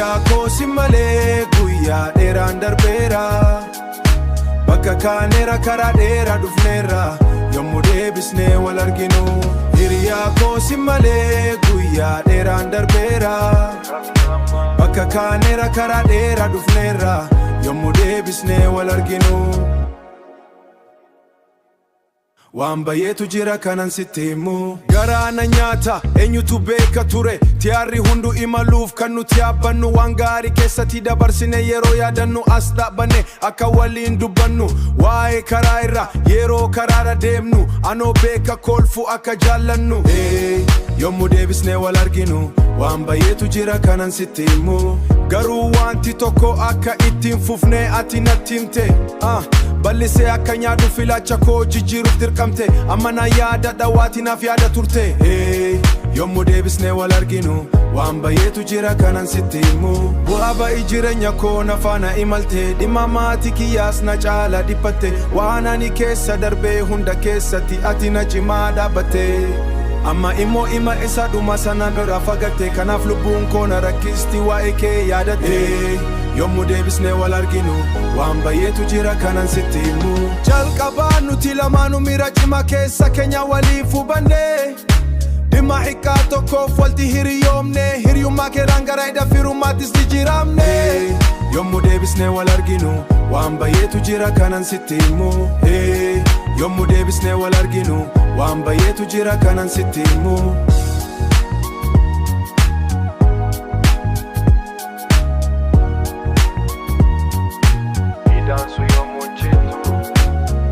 Hiriyaa koo si malee guyyaa dheeraan darbeera. Bakka kaaneera karaa dheeraa dhufneerra yommuu deebisnee wal arginu. Hiriyaa koo si malee guyyaa dheeraan darbeera. Bakka kaaneera karaa dheeraa dhufneerra yommuu deebisnee wal arginu. Waan bayeetu jira kanan sitti himu. Garaana nyaata eenyutu beeka ture. Tiyaarri hundu imaluuf kan nuti yaabbannu. Waan gaarii keessatti dabarsine yeroo yaadannu. As dhaabbanne akka waliin dubbannu. Waa'ee karaa irra yeroo karaara deemnu. Anoo beeka kolfu akka jaallannu. Yommuu deebisnee wal arginu. Waan bayeetu jira kanan sitti himu. Garuu wanti tokko akka ittiin fufne ati natti himte. Ballisee akka nyaadhu filaacha koo jijjiiruuf dirqamte. Amma na yaada dhawaati naaf yaada turte. Yommuu deebisnee wal arginu. Waan bayeetu jira kanan sitti himu. Bu'aa ba'ii jireenya koo na faana imalte. Dhimma maatii kiyyaas na caala dhiphatte. Waan ani keessa darbee hunda keessatti ati na cimaa dhaabbatte. Amma immoo ima isa dhuma sana bira fagatte. Kanaaf lubbuun koo na rakkisti waa'ee kee yaadatte. Yommuu deebisnee wal arginu. Waan bayeetu jira kanan sitti himu. Jalqabaa nuti lamaanuu miira cimaa keessa keenya waliif hubanne. Dhimma hiikaa tokkoof walti hiriyoomne. Hiriyummaa keeraan gara firummaattis jijjiiramne. Yommuu deebisnee wal arginu. Waan bayeetu jira kanan sitti himu. Yommuu deebisnee wal arginu. Waan bayeetu jira kanan sitti himu.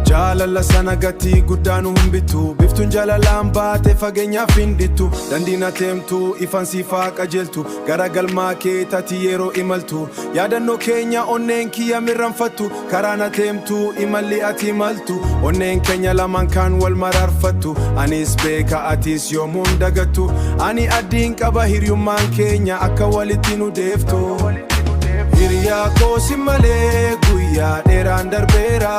Jaalala sana gatii guddaanu humbitu. Biftuun jaalalaan baate fageenyaaf hindhitu. Dandiina teemtu ifaan siifaa qajeeltu. Gara galmaa kee tati yeroo imaltu. Yaadannoo keenya onneen kiyya mirranfattu. Karaana teemtu imalli ati imaltu. Onneen keenya lamaan kan wal maraarfattu. Anis beeka atis yoomuun dagattu. Ani addiin qaba hiriyummaan keenya akka walitti nu deeftu. Hiriyaa koo si malee guyyaa dheeraan darbeera.